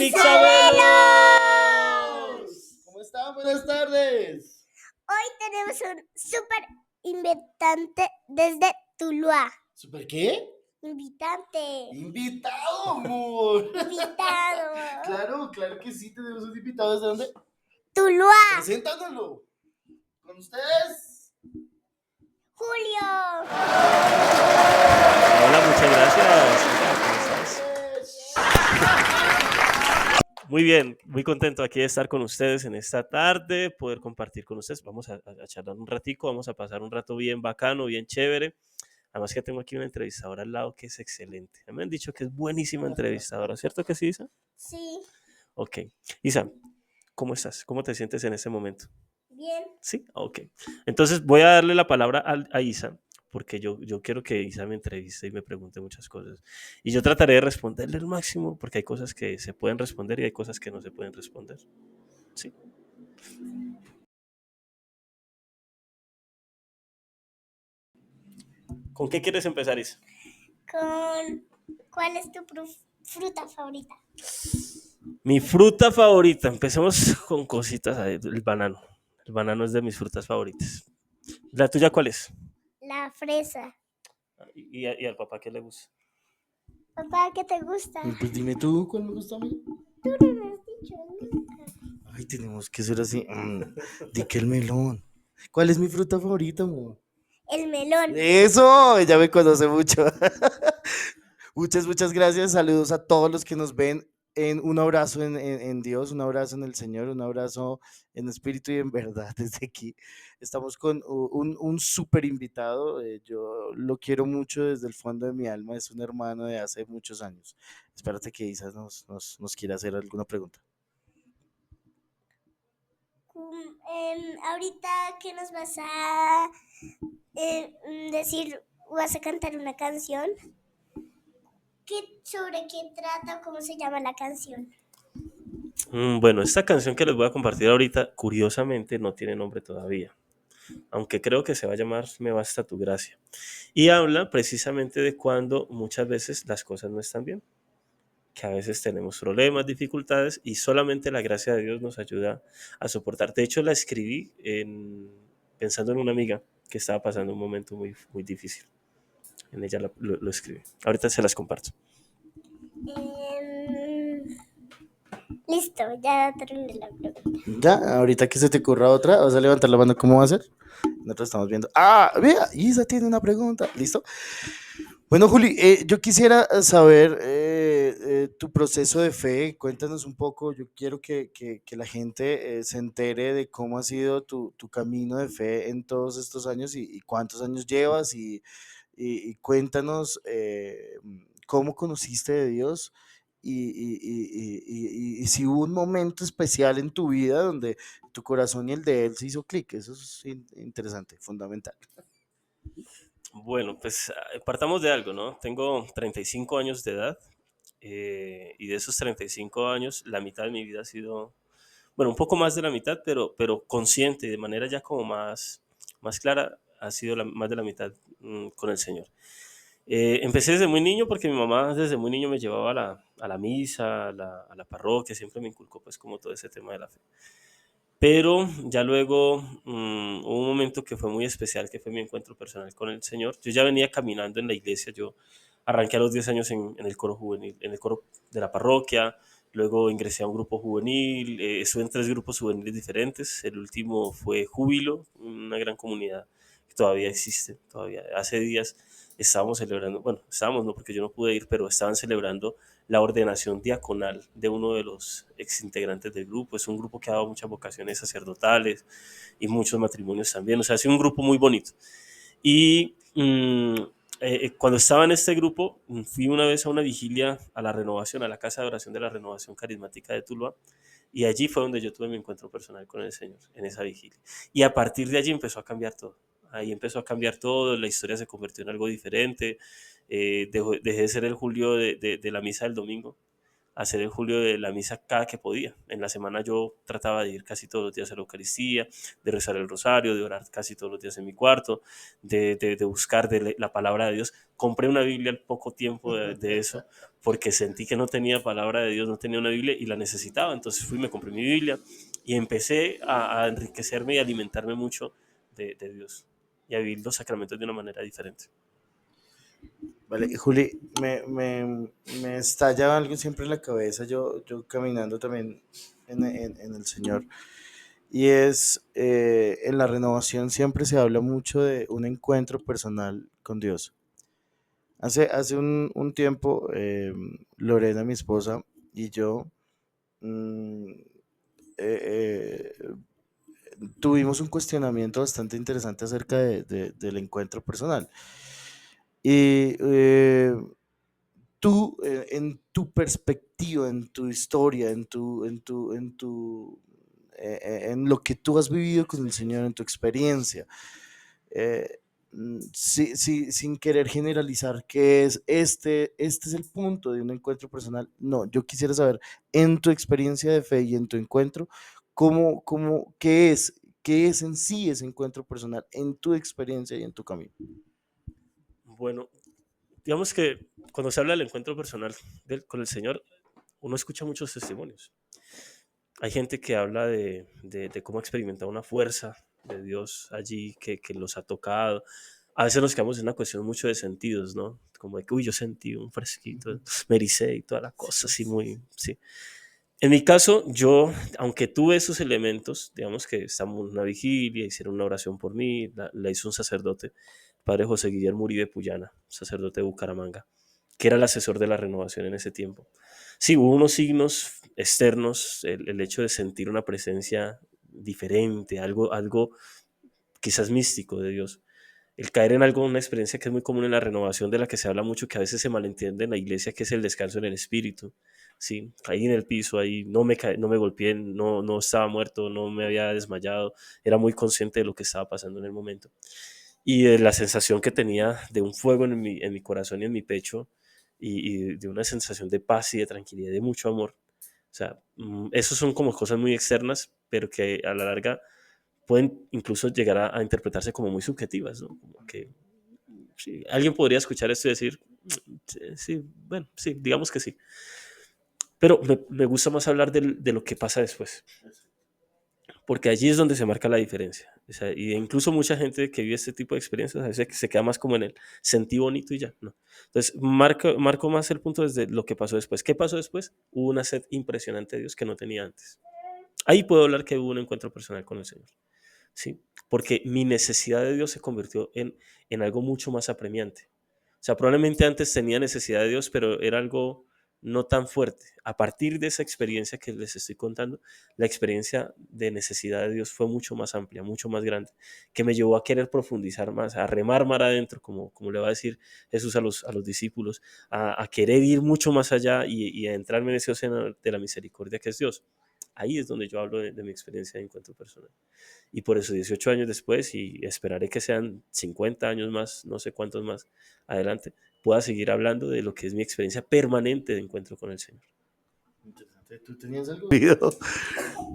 Pixabelos! ¿Cómo están? Buenas tardes. Hoy tenemos un súper invitante desde Tuluá. ¿Súper qué? Invitante. Invitado, amor. Invitado. Claro que sí, tenemos un invitado. ¿Desde dónde? Tuluá. Preséntanoslo. Con ustedes, Julio. Hola, muchas gracias. ¿Cómo estás? Muy bien, muy contento aquí de estar con ustedes en esta tarde, poder compartir con ustedes. Vamos a charlar un ratico, vamos a pasar un rato bien bacano, bien chévere. Además que tengo aquí una entrevistadora al lado que es excelente. Me han dicho que es buenísima entrevistadora, ¿cierto que sí, Isa? Sí. Ok. Isa, ¿cómo estás? ¿Cómo te sientes en este momento? Bien. Sí, ok. Entonces voy a darle la palabra a Isa, porque yo quiero que Isa me entreviste y me pregunte muchas cosas. Y yo trataré de responderle al máximo, porque hay cosas que se pueden responder y hay cosas que no se pueden responder. Sí. ¿Con qué quieres empezar, Isa? ¿Cuál es tu fruta favorita? Mi fruta favorita. Empecemos con cositas. El banano. El banano es de mis frutas favoritas. ¿La tuya cuál es? La fresa. ¿Y al papá qué le gusta? Papá, ¿qué te gusta? Pues dime tú, ¿cuál me gusta a mí? Tú no me has dicho nunca. Ay, tenemos que ser así. Di que el melón. ¿Cuál es mi fruta favorita, amor? El melón. Eso, ella me conoce mucho. Muchas gracias. Saludos a todos los que nos ven. Un abrazo en Dios, un abrazo en el Señor, un abrazo en espíritu y en verdad desde aquí. Estamos con un súper invitado. Yo lo quiero mucho desde el fondo de mi alma. Es un hermano de hace muchos años. Espérate que Isa nos quiera hacer alguna pregunta. Ahorita, ¿qué nos vas a decir? ¿Vas a cantar una canción? ¿Sobre qué trata o cómo se llama la canción? Bueno, esta canción que les voy a compartir ahorita, curiosamente, no tiene nombre todavía. Aunque creo que se va a llamar Me basta tu gracia. Y habla precisamente de cuando muchas veces las cosas no están bien. Que a veces tenemos problemas, dificultades y solamente la gracia de Dios nos ayuda a soportar. De hecho, la escribí pensando en una amiga que estaba pasando un momento muy difícil. En ella lo escribí. Ahorita se las comparto. Listo, ya terminé la pregunta. Ya, ahorita que se te ocurra otra, vas a levantar la mano, ¿cómo va a ser? Nosotros estamos viendo. Ah, vea, Isa tiene una pregunta. ¿Listo? Bueno, Juli, yo quisiera saber tu proceso de fe. Cuéntanos un poco. Yo quiero que la gente se entere de cómo ha sido tu camino de fe en todos estos años y cuántos años llevas y cuéntanos cómo conociste de Dios y si hubo un momento especial en tu vida donde tu corazón y el de Él se hizo clic. Eso es interesante, fundamental. Bueno, pues partamos de algo, ¿no? Tengo 35 años de edad y de esos 35 años, la mitad de mi vida ha sido, bueno, un poco más de la mitad, pero consciente, de manera ya como más clara, ha sido más de la mitad con el Señor. Empecé desde muy niño porque mi mamá desde muy niño me llevaba a la misa, a la parroquia, siempre me inculcó pues como todo ese tema de la fe. Pero ya luego hubo un momento que fue muy especial, que fue mi encuentro personal con el Señor. Yo ya venía caminando en la iglesia, yo arranqué a los 10 años en el coro juvenil, en el coro de la parroquia, luego ingresé a un grupo juvenil, estuve en 3 grupos juveniles diferentes, el último fue Júbilo, una gran comunidad que todavía existe, todavía. Hace días estábamos celebrando, bueno, estábamos no porque yo no pude ir, pero estaban celebrando la ordenación diaconal de uno de los exintegrantes del grupo. Es un grupo que ha dado muchas vocaciones sacerdotales y muchos matrimonios también. O sea, ha sido un grupo muy bonito. Y cuando estaba en este grupo, fui una vez a una vigilia a la renovación, a la casa de oración de la renovación carismática de Tuluá. Y allí fue donde yo tuve mi encuentro personal con el Señor, en esa vigilia. Y a partir de allí empezó a cambiar todo. Ahí empezó a cambiar todo, la historia se convirtió en algo diferente. Dejé de ser el Julio de la misa del domingo hacer el Julio de la misa cada que podía. En la semana yo trataba de ir casi todos los días a la Eucaristía, de rezar el rosario, de orar casi todos los días en mi cuarto, de buscar la palabra de Dios. Compré una Biblia al poco tiempo de eso, porque sentí que no tenía palabra de Dios, no tenía una Biblia y la necesitaba. Entonces fui, me compré mi Biblia y empecé a enriquecerme y alimentarme mucho de Dios y a vivir los sacramentos de una manera diferente. Vale, Juli, me estalla algo siempre en la cabeza, yo caminando también en el Señor, y es, en la renovación siempre se habla mucho de un encuentro personal con Dios. Hace un tiempo, Lorena, mi esposa, y yo mm, eh, tuvimos un cuestionamiento bastante interesante acerca del encuentro personal. Y tú, en tu perspectiva, en tu historia, en lo que tú has vivido con el Señor, en tu experiencia, eh, sin querer generalizar que es este es el punto de un encuentro personal. No, yo quisiera saber, en tu experiencia de fe y en tu encuentro, qué es en sí ese encuentro personal, en tu experiencia y en tu camino. Bueno, digamos que cuando se habla del encuentro personal con el Señor, uno escucha muchos testimonios. Hay gente que habla de cómo ha experimentado una fuerza de Dios allí que los ha tocado. A veces nos quedamos en una cuestión mucho de sentidos, ¿no? Como de que, uy, yo sentí un fresquito, me ericé y toda la cosa, así muy, sí. En mi caso, yo, aunque tuve esos elementos, digamos que estamos en una vigilia, hicieron una oración por mí, la hizo un sacerdote, padre José Guillermo Uribe Puyana, sacerdote de Bucaramanga, que era el asesor de la renovación en ese tiempo. Sí, hubo unos signos externos, el hecho de sentir una presencia diferente, algo quizás místico de Dios. El caer en algo, una experiencia que es muy común en la renovación, de la que se habla mucho, que a veces se malentiende en la iglesia, que es el descanso en el espíritu. Sí, caí en el piso ahí, no me golpeé, no estaba muerto, no me había desmayado, era muy consciente de lo que estaba pasando en el momento. Y de la sensación que tenía de un fuego en mi corazón y en mi pecho, y de una sensación de paz y de tranquilidad, de mucho amor. O sea, esos son como cosas muy externas, pero que a la larga pueden incluso llegar a interpretarse como muy subjetivas, ¿no? Como que sí, alguien podría escuchar esto y decir, sí, sí, bueno, sí, digamos que sí. Pero me gusta más hablar de lo que pasa después, porque allí es donde se marca la diferencia. O sea, y incluso mucha gente que vive este tipo de experiencias a veces se queda más como en el sentí bonito y ya, ¿no? Entonces, marco más el punto desde lo que pasó después. ¿Qué pasó después? Hubo una sed impresionante de Dios que no tenía antes. Ahí puedo hablar que hubo un encuentro personal con el Señor. ¿Sí? Porque mi necesidad de Dios se convirtió en algo mucho más apremiante. O sea, probablemente antes tenía necesidad de Dios, pero era algo no tan fuerte. A partir de esa experiencia que les estoy contando, la experiencia de necesidad de Dios fue mucho más amplia, mucho más grande, que me llevó a querer profundizar más, a remar mar adentro, como le va a decir Jesús a los discípulos, a querer ir mucho más allá y a entrarme en ese océano de la misericordia que es Dios. Ahí es donde yo hablo de mi experiencia de encuentro personal. Y por eso 18 años después, y esperaré que sean 50 años más, no sé cuántos más adelante, pueda seguir hablando de lo que es mi experiencia permanente de encuentro con el Señor. Interesante. ¿Tú tenías algo?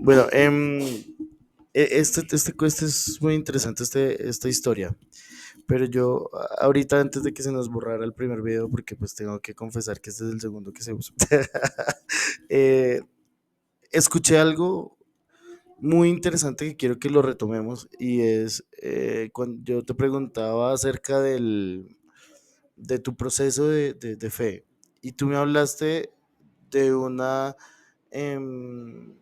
Bueno, este es muy interesante, esta historia. Pero yo, ahorita, antes de que se nos borrara el primer video, porque pues tengo que confesar que este es el segundo que se usa, eh, escuché algo muy interesante que quiero que lo retomemos, y es, cuando yo te preguntaba acerca de tu proceso de fe, y tú me hablaste de una... em,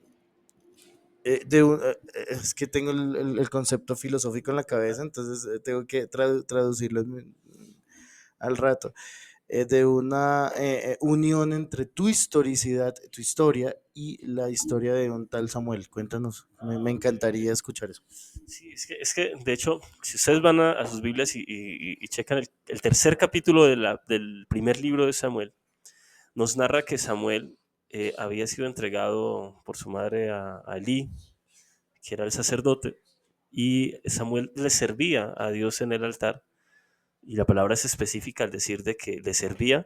es que tengo el concepto filosófico en la cabeza, entonces tengo que traducirlo al rato, de una unión entre tu historicidad, tu historia y la historia de un tal Samuel. Cuéntanos, me encantaría escuchar eso. Sí, es que de hecho, si ustedes van a sus Biblias y checan el tercer capítulo del primer libro de Samuel, nos narra que Samuel había sido entregado por su madre a Elí, que era el sacerdote, y Samuel le servía a Dios en el altar, y la palabra es específica al decir de que le servía,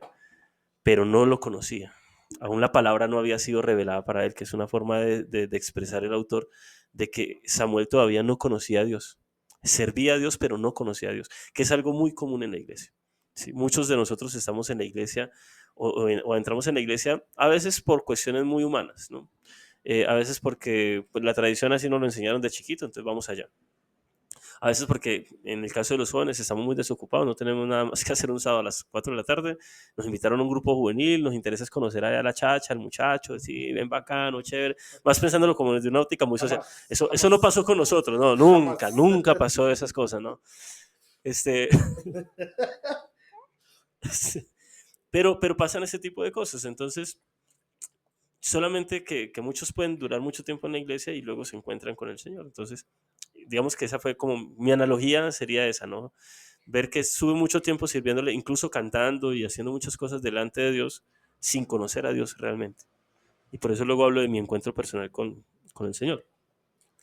pero no lo conocía. Aún la palabra no había sido revelada para él, que es una forma de expresar el autor, de que Samuel todavía no conocía a Dios. Servía a Dios, pero no conocía a Dios, que es algo muy común en la iglesia. ¿Sí? Muchos de nosotros estamos en la iglesia o entramos en la iglesia a veces por cuestiones muy humanas, ¿no? A veces porque pues, la tradición así nos lo enseñaron de chiquito, entonces vamos allá. A veces porque en el caso de los jóvenes estamos muy desocupados, no tenemos nada más que hacer un sábado a las 4 de la tarde, nos invitaron a un grupo juvenil, nos interesa conocer a la chacha, al muchacho, decir, ven bacano, chévere, más pensándolo como desde una óptica muy social. Eso no pasó con nosotros, no, nunca pasó esas cosas, ¿no? Este, pero pasan ese tipo de cosas, entonces solamente que muchos pueden durar mucho tiempo en la iglesia y luego se encuentran con el Señor. Entonces, digamos que esa fue como mi analogía, sería esa, ¿no? Ver que sube mucho tiempo sirviéndole, incluso cantando y haciendo muchas cosas delante de Dios sin conocer a Dios realmente. Y por eso luego hablo de mi encuentro personal con el Señor.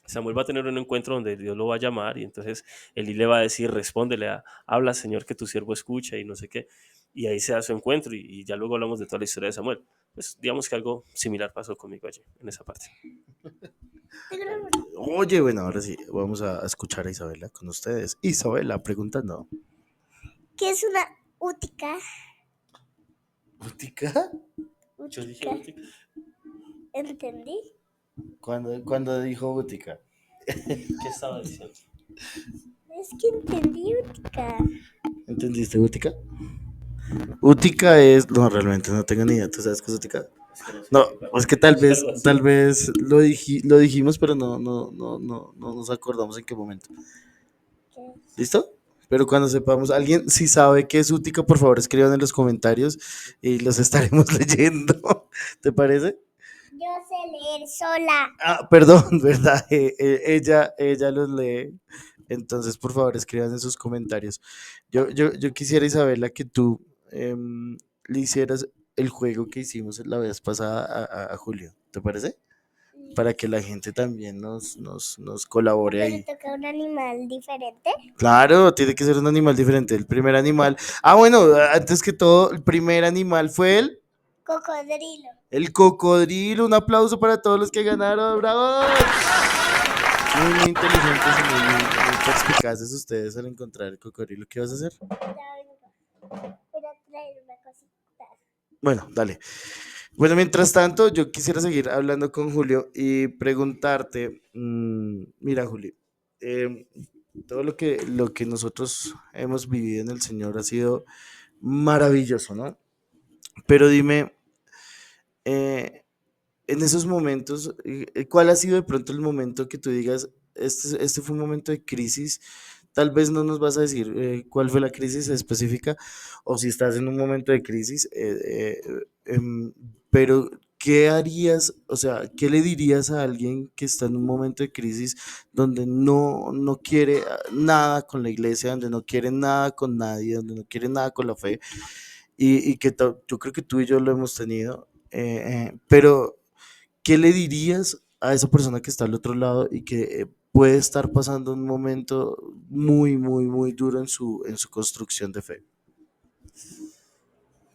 Samuel va a tener un encuentro donde Dios lo va a llamar y entonces Elí le va a decir, respóndele, habla Señor que tu siervo escucha y no sé qué. Y ahí se da su encuentro y ya luego hablamos de toda la historia de Samuel. Pues digamos que algo similar pasó conmigo allí, en esa parte. Oye, bueno, ahora sí, vamos a escuchar a Isabela con ustedes. Isabela preguntando. ¿Qué es una útica? ¿Útica? Yo dije, Útica. ¿Entendí? ¿Cuándo dijo útica? ¿qué estaba diciendo? Es que entendí útica. ¿Entendiste útica? Útica es... No, realmente no tengo ni idea. ¿Tú sabes qué es útica? No, es que tal vez lo dijimos, pero no nos acordamos en qué momento. ¿Qué? ¿Listo? Pero cuando sepamos, alguien si sabe qué es útica, por favor escriban en los comentarios y los estaremos leyendo. ¿Te parece? Yo sé leer sola. Ah, perdón, ¿verdad? Ella los lee. Entonces, por favor, escriban en sus comentarios. Yo quisiera, Isabela, que tú le hicieras el juego que hicimos la vez pasada a Julio. ¿Te parece? Para que la gente también nos colabore Pero ahí. toca un animal diferente. Claro, tiene que ser un animal diferente. El primer animal. Ah, bueno, antes que todo, el primer animal fue Cocodrilo. el cocodrilo. Un aplauso para todos los que ganaron. ¡Bravo! Muy inteligentes y muy perspicaces ustedes al encontrar el cocodrilo. ¿Qué vas a hacer? Ya vengo. Voy a traer una cosita. Bueno, dale. Bueno, mientras tanto, yo quisiera seguir hablando con Julio y preguntarte, mira, Julio, eh, todo lo que nosotros hemos vivido en el Señor ha sido maravilloso, ¿no? Pero dime, eh, en esos momentos, ¿cuál ha sido de pronto el momento que tú digas, este fue un momento de crisis? Tal vez no nos vas a decir cuál fue la crisis específica o si estás en un momento de crisis, pero ¿qué harías? O sea, ¿qué le dirías a alguien que está en un momento de crisis donde no quiere nada con la iglesia, donde no quiere nada con nadie, donde no quiere nada con la fe? Y que yo creo que tú y yo lo hemos tenido, pero ¿qué le dirías a esa persona que está al otro lado y que puede estar pasando un momento muy, muy, muy duro en su construcción de fe?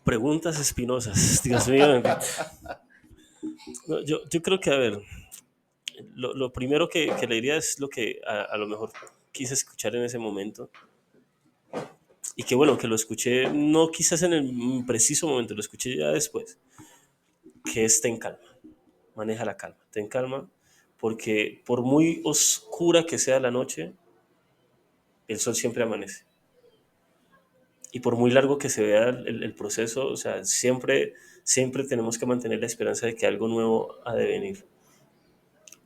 Preguntas espinosas, Dios mío. No, yo creo que, a ver, lo primero que le diría es lo que a lo mejor quise escuchar en ese momento. Y que bueno, que lo escuché, no quizás en el preciso momento, lo escuché ya después, que es ten calma, maneja la calma, ten calma, porque por muy oscura que sea la noche, el sol siempre amanece. Y por muy largo que se vea el proceso, o sea, siempre tenemos que mantener la esperanza de que algo nuevo ha de venir.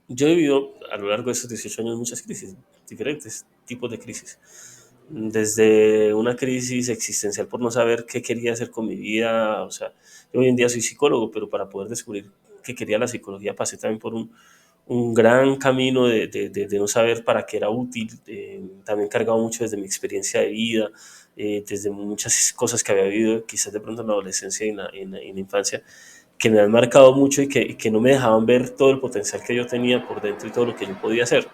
Yo he vivido a lo largo de esos 18 años muchas crisis, diferentes tipos de crisis. Desde una crisis existencial por no saber qué quería hacer con mi vida, o sea, yo hoy en día soy psicólogo, pero para poder descubrir qué quería la psicología pasé también por un gran camino de no saber para qué era útil, también cargado mucho desde mi experiencia de vida, desde muchas cosas que había vivido, quizás de pronto en la adolescencia y en la infancia, que me han marcado mucho y que no me dejaban ver todo el potencial que yo tenía por dentro y todo lo que yo podía hacer.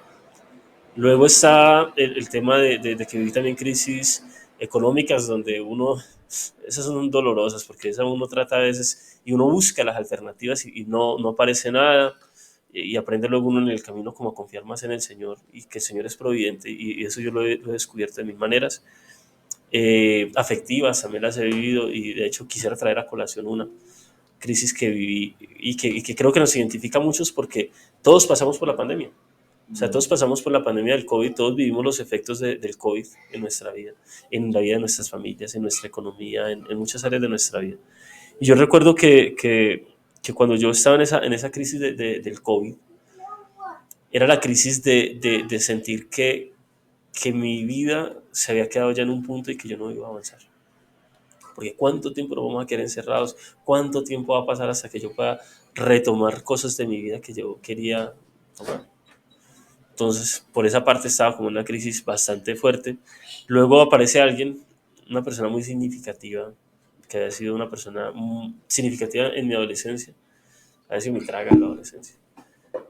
Luego está el tema de que viví también crisis económicas donde uno, esas son dolorosas porque esa uno trata a veces y uno busca las alternativas y no aparece nada y aprende luego uno en el camino como a confiar más en el Señor y que el Señor es providente y eso yo lo he descubierto de mil maneras. Afectivas también las he vivido y de hecho quisiera traer a colación una crisis que viví y que creo que nos identifica a muchos porque todos pasamos por la pandemia. O sea, todos pasamos por la pandemia del COVID, todos vivimos los efectos del COVID en nuestra vida, en la vida de nuestras familias, en nuestra economía, en muchas áreas de nuestra vida. Y yo recuerdo que cuando yo estaba en esa crisis del COVID, era la crisis de sentir que mi vida se había quedado ya en un punto y que yo no iba a avanzar. Porque cuánto tiempo nos vamos a quedar encerrados, cuánto tiempo va a pasar hasta que yo pueda retomar cosas de mi vida que yo quería tomar. Entonces, por esa parte estaba como en una crisis bastante fuerte. Luego aparece alguien, una persona muy significativa, que había sido una persona significativa en mi adolescencia, había sido mi traga en la adolescencia,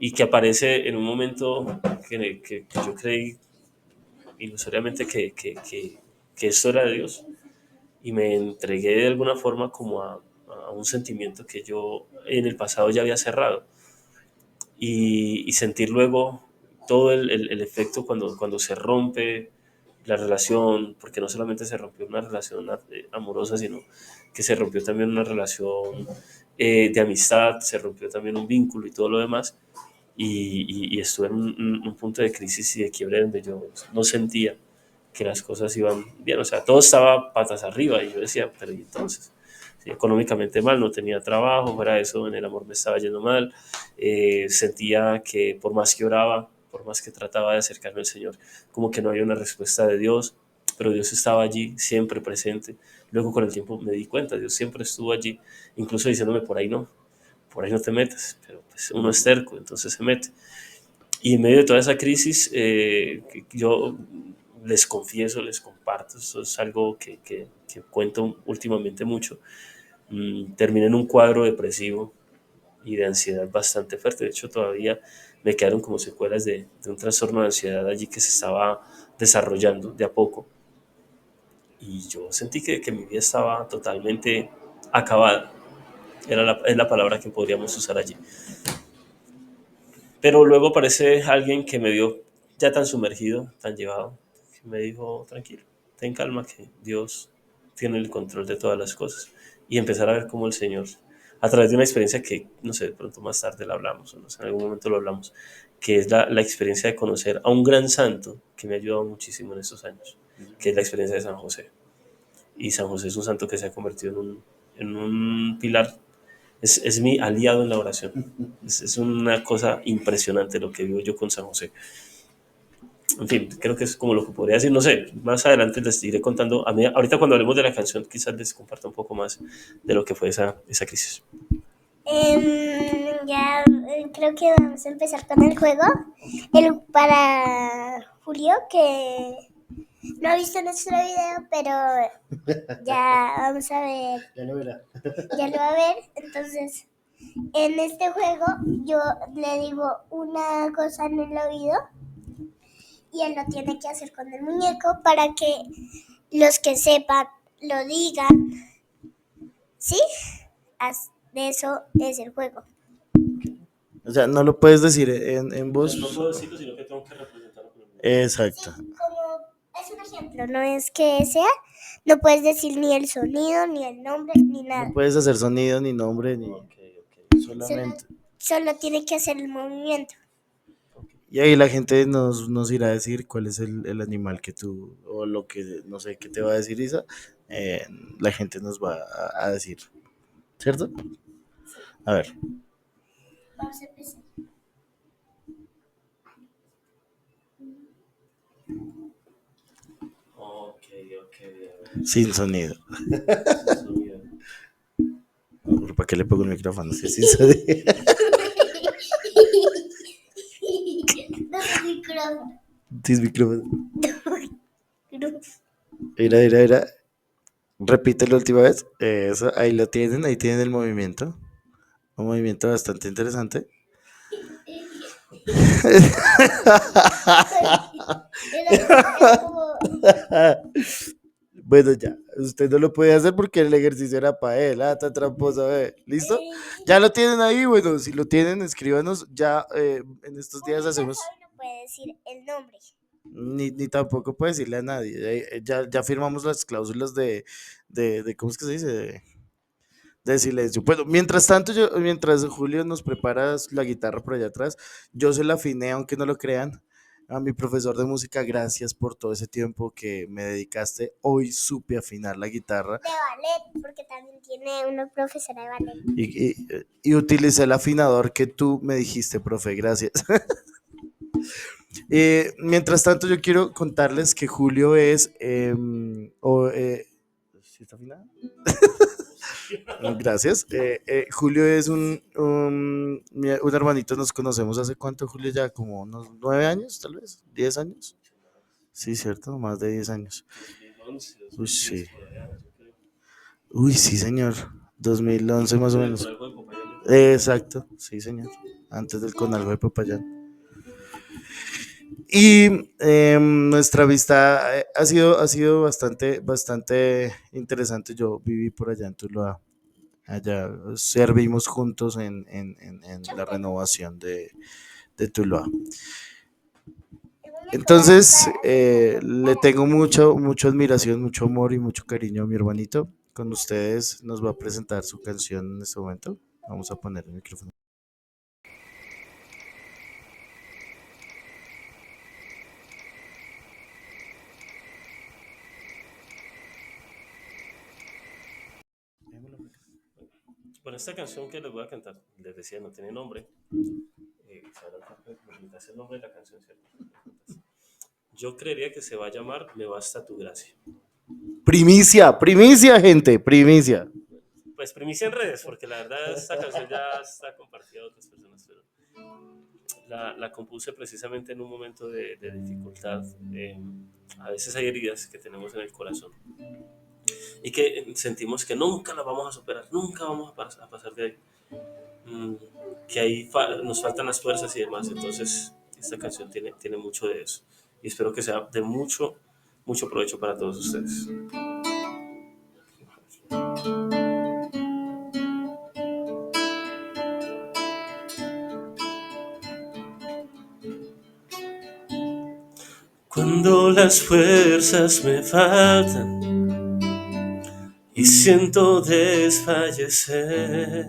y que aparece en un momento que yo creí ilusoriamente que esto era de Dios, y me entregué de alguna forma como a un sentimiento que yo en el pasado ya había cerrado y sentir luego todo el efecto cuando se rompe la relación, porque no solamente se rompió una relación amorosa, sino que se rompió también una relación de amistad, se rompió también un vínculo y todo lo demás, y estuve en un punto de crisis y de quiebre donde yo no sentía que las cosas iban bien, o sea, todo estaba patas arriba y yo decía, pero ¿y entonces? Sí, económicamente mal, no tenía trabajo, fuera de eso en el amor me estaba yendo mal, sentía que por más que oraba, por más que trataba de acercarme al Señor, como que no había una respuesta de Dios, pero Dios estaba allí, siempre presente. Luego con el tiempo me di cuenta, Dios siempre estuvo allí, incluso diciéndome por ahí no te metas, pero pues uno es terco, entonces se mete. Y en medio de toda esa crisis, yo les confieso, les comparto, esto es algo que cuento últimamente mucho. Terminé en un cuadro depresivo y de ansiedad bastante fuerte. De hecho, todavía me quedaron como secuelas de un trastorno de ansiedad allí que se estaba desarrollando de a poco. Y yo sentí que mi vida estaba totalmente acabada. Es la palabra que podríamos usar allí. Pero luego aparece alguien que me vio ya tan sumergido, tan llevado, que me dijo, tranquilo, ten calma, que Dios tiene el control de todas las cosas. Y empezar a ver cómo el Señor, a través de una experiencia que, no sé, de pronto más tarde la hablamos, o no sé, en algún momento lo hablamos, que es la experiencia de conocer a un gran santo que me ha ayudado muchísimo en estos años, que es la experiencia de San José. Y San José es un santo que se ha convertido en un pilar, es mi aliado en la oración. Es una cosa impresionante lo que vivo yo con San José. En fin, creo que es como lo que podría decir. No sé, más adelante les iré contando. Ahorita cuando hablemos de la canción, quizás les comparta un poco más de lo que fue esa crisis. Ya creo que vamos a empezar con el juego. Para Julio, que no ha visto nuestro video, pero ya vamos a ver. Ya lo verá. Ya lo va a ver. Entonces, en este juego yo le digo una cosa en el oído y él lo tiene que hacer con el muñeco para que los que sepan lo digan. ¿Sí? De eso es el juego. O sea, no lo puedes decir en voz. No puedo decirlo, sino que tengo que representarlo con el muñeco. Exacto. Sí, como es un ejemplo, no es que sea, no puedes decir ni el sonido, ni el nombre, ni nada. No puedes hacer sonido, ni nombre, ni solamente. Solo tiene que hacer el movimiento. Y ahí la gente nos irá a decir cuál es el animal que tú, o lo que, no sé, qué te va a decir Isa. La gente nos va a decir, ¿cierto? A ver. Vamos a empezar. Ok. Sin sonido. Sonido. ¿Para qué le pongo el micrófono? Sí, sin sonido. No es micrófono. Sin micrófono. Mira. Repite la última vez. Eso, ahí lo tienen, ahí tienen el movimiento. Un movimiento bastante interesante. Era como... Bueno, ya, usted no lo puede hacer porque el ejercicio era para él, tan tramposo, ¿listo? Ya lo tienen ahí, bueno, si lo tienen, escríbanos, ya en estos días Uno ya hacemos, sabe, no puede decir el nombre. ni tampoco puede decirle a nadie, ya firmamos las cláusulas ¿cómo es que se dice? De silencio. Bueno, mientras tanto, mientras Julio nos prepara la guitarra por allá atrás, yo se la afiné, aunque no lo crean, a mi profesor de música. Gracias por todo ese tiempo que me dedicaste. Hoy supe afinar la guitarra De ballet, porque también tiene una profesora de ballet. y utilicé el afinador que tú me dijiste, profe. Gracias. Mientras tanto, yo quiero contarles que Julio es... ¿sí está afinado? Gracias. Julio es un hermanito, nos conocemos hace cuánto, Julio, ya como unos 9 años, tal vez, 10 años. Sí, cierto, más de 10 años. 2011, Uy, 2010, sí. por allá, yo creo. Uy, sí, señor. 2011 más o Por menos. algo de Popayán, yo creo. Exacto, sí, señor. Antes del Conalgo de Popayán. Y nuestra vista ha sido bastante interesante. Yo viví por allá en Tuluá. Allá servimos juntos en la renovación de Tuluá. Entonces, le tengo mucha admiración, mucho amor y mucho cariño a mi hermanito. Con ustedes nos va a presentar su canción en este momento. Vamos a poner el micrófono. Bueno, esta canción que les voy a cantar, les decía, no tiene nombre. Me preguntaste el nombre de la canción, ¿cierto? Yo creería que se va a llamar Me basta tu gracia. Primicia, primicia, gente, primicia. Pues primicia en redes, porque la verdad esta canción ya está compartida a otras personas, pero la compuse precisamente en un momento de dificultad. A veces hay heridas que tenemos en el corazón y que sentimos que nunca las vamos a superar, nunca vamos a pasar de ahí. Que ahí nos faltan las fuerzas y demás. Entonces, esta canción tiene mucho de eso. Y espero que sea de mucho provecho para todos ustedes. Cuando las fuerzas me faltan y siento desfallecer,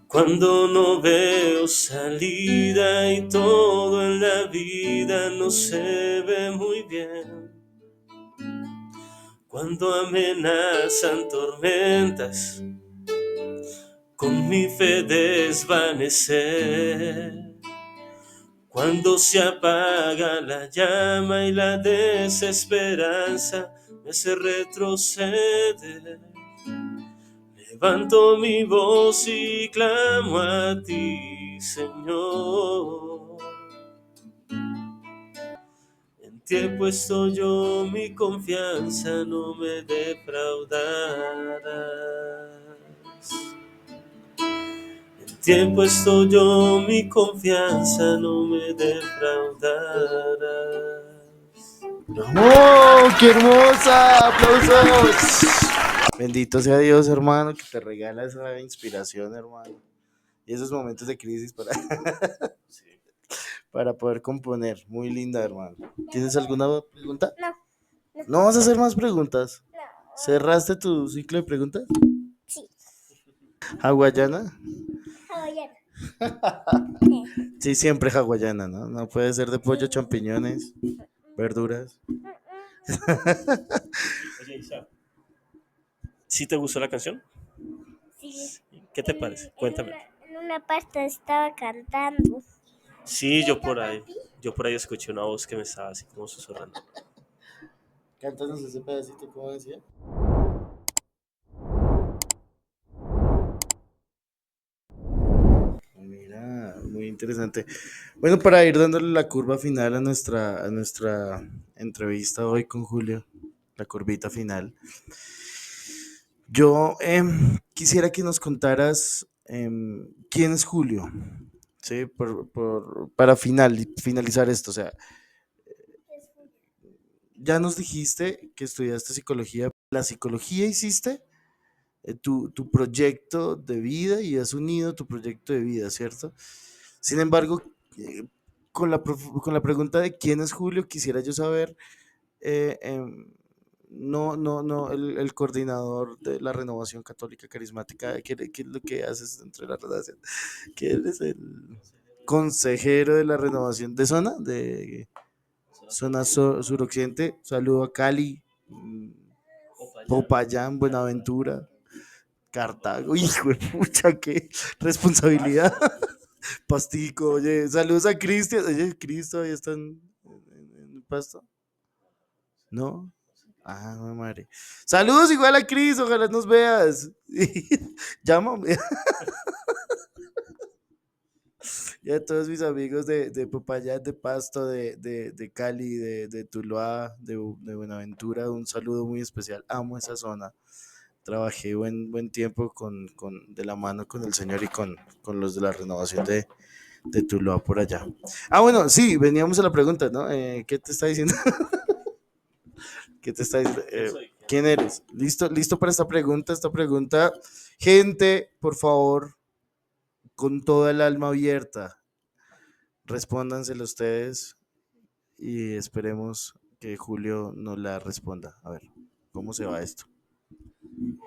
cuando no veo salida y todo en la vida no se ve muy bien, cuando amenazan tormentas con mi fe desvanecer, cuando se apaga la llama y la desesperanza me hace retroceder, levanto mi voz y clamo a ti, Señor. En ti he puesto yo mi confianza, no me defraudarás. En ti he puesto yo mi confianza, no me defraudarás. ¡Oh, qué hermosa! ¡Aplausos! Bendito sea Dios, hermano, que te regala esa inspiración, hermano. Y esos momentos de crisis Sí. para poder componer. Muy linda, hermano. ¿Tienes alguna pregunta? No, ¿No vas a hacer más preguntas? no. ¿Cerraste tu ciclo de preguntas? Sí, ¿Hawaiana? hawaiana. Sí, siempre hawaiana, ¿no? No puede ser de pollo, champiñones, verduras. Oye, Isa, ¿sí te gustó la canción? Sí. ¿Qué te parece? Cuéntame. En una parte estaba cantando. Sí, yo por ahí escuché una voz que me estaba así como susurrando. Cántanos ese pedacito, ¿cómo decía? Mira, muy interesante. Bueno, para ir dándole la curva final a nuestra entrevista hoy con Julio, la curvita final, yo quisiera que nos contaras quién es Julio, ¿sí? Para finalizar esto, o sea, ya nos dijiste que estudiaste psicología. La psicología hiciste tu proyecto de vida y has unido tu proyecto de vida, ¿cierto? Sin embargo, con la pregunta de quién es Julio, quisiera yo saber, eh, em, no, el coordinador de la Renovación Católica Carismática, ¿qué es lo que haces entre la relación? ¿Qué eres el consejero de la renovación de zona? De zona suroccidente. Saludo a Cali, Popayán, Buenaventura, Cartago. Hijo de pucha, qué responsabilidad. Pastico, oye, saludos a Cristian. Oye, Cristo, ahí están en el pasto. ¿No? Ah, no, madre. Saludos igual a Cris, ojalá nos veas. Llámame. Y a todos mis amigos de Popayán, de Pasto, de Cali, de Tuluá, de Buenaventura, un saludo muy especial. Amo esa zona. Trabajé buen tiempo de la mano con el señor y con los de la renovación de Tuluá por allá. Ah, bueno, sí, veníamos a la pregunta, ¿no? ¿Qué te está diciendo? ¿Qué te está diciendo? ¿Quién eres? ¿Listo para esta pregunta? Esta pregunta, gente, por favor, con toda el alma abierta, respóndanselo ustedes y esperemos que Julio nos la responda. A ver, ¿cómo se va esto?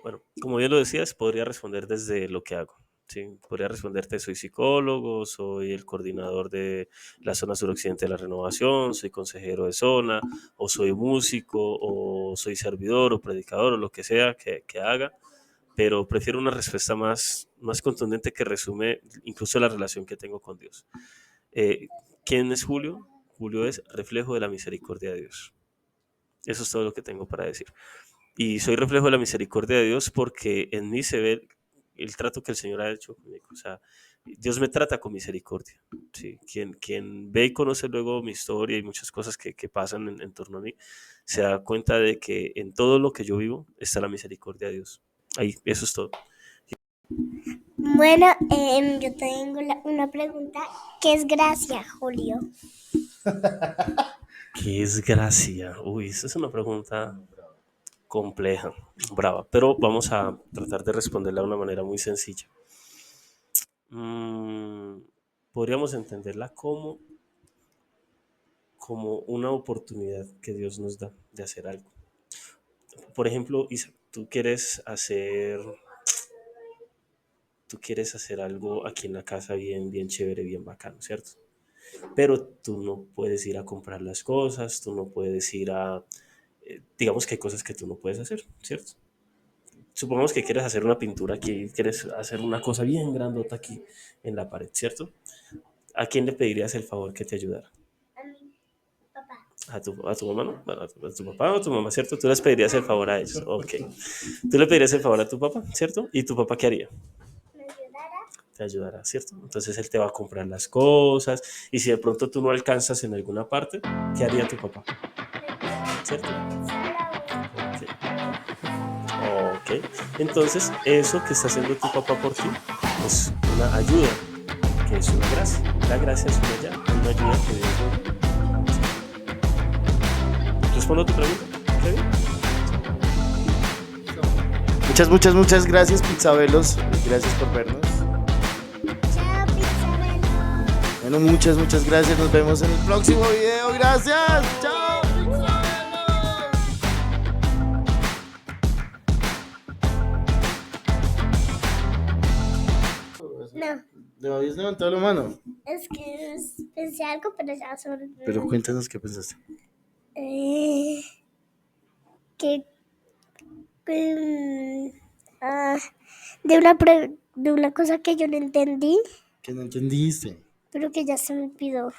Bueno, como bien lo decías, podría responder desde lo que hago. Sí, podría responderte, soy psicólogo, soy el coordinador de la zona suroccidente de la renovación, soy consejero de zona, o soy músico, o soy servidor, o predicador, o lo que sea que haga, pero prefiero una respuesta más contundente que resume incluso la relación que tengo con Dios. Eh, ¿Quién es Julio? Julio es reflejo de la misericordia de Dios. Eso es todo lo que tengo para decir. Y soy reflejo de la misericordia de Dios porque en mí se ve el trato que el Señor ha hecho conmigo. O sea, Dios me trata con misericordia. ¿Sí? Quien ve y conoce luego mi historia y muchas cosas que pasan en torno a mí, se da cuenta de que en todo lo que yo vivo está la misericordia de Dios. Ahí, eso es todo. Bueno, yo tengo una pregunta. ¿Qué es gracia, Julio? ¿Qué es gracia? Uy, esa es una pregunta compleja, brava, pero vamos a tratar de responderla de una manera muy sencilla. Podríamos entenderla como una oportunidad que Dios nos da de hacer algo. Por ejemplo, Isa, tú quieres hacer algo aquí en la casa bien chévere, bien bacano, ¿cierto? Pero tú no puedes ir a comprar las cosas, tú no puedes ir digamos que hay cosas que tú no puedes hacer, ¿cierto? Supongamos que quieres hacer una pintura aquí, quieres hacer una cosa bien grandota aquí en la pared, ¿cierto? ¿A quién le pedirías el favor que te ayudara? A mi papá. ¿A tu mamá, no? Bueno, a tu papá o a tu mamá, ¿cierto? Tú les pedirías el favor a ellos. Ok. Tú le pedirías el favor a tu papá, ¿cierto? ¿Y tu papá qué haría? ¿Me ayudará? Te ayudará, ¿cierto? Entonces él te va a comprar las cosas y si de pronto tú no alcanzas en alguna parte, ¿qué haría tu papá? ¿Cierto? Sí. Ok. Entonces, eso que está haciendo tu papá por ti es una ayuda, que es una gracia. La gracia es una ayuda que Dios da. ¿Respondo a tu pregunta, Kevin? Muchas gracias, Pizzabelos. Gracias por vernos. Chao, Pizarro. Bueno, muchas gracias. Nos vemos en el próximo video. Gracias. Chao. No, ¿Le habías levantado la mano? es que pensé algo, pero ya sobre... Pero cuéntanos qué pensaste. Que ah, de una cosa que yo no entendí, Que no entendiste. pero que ya se me olvidó.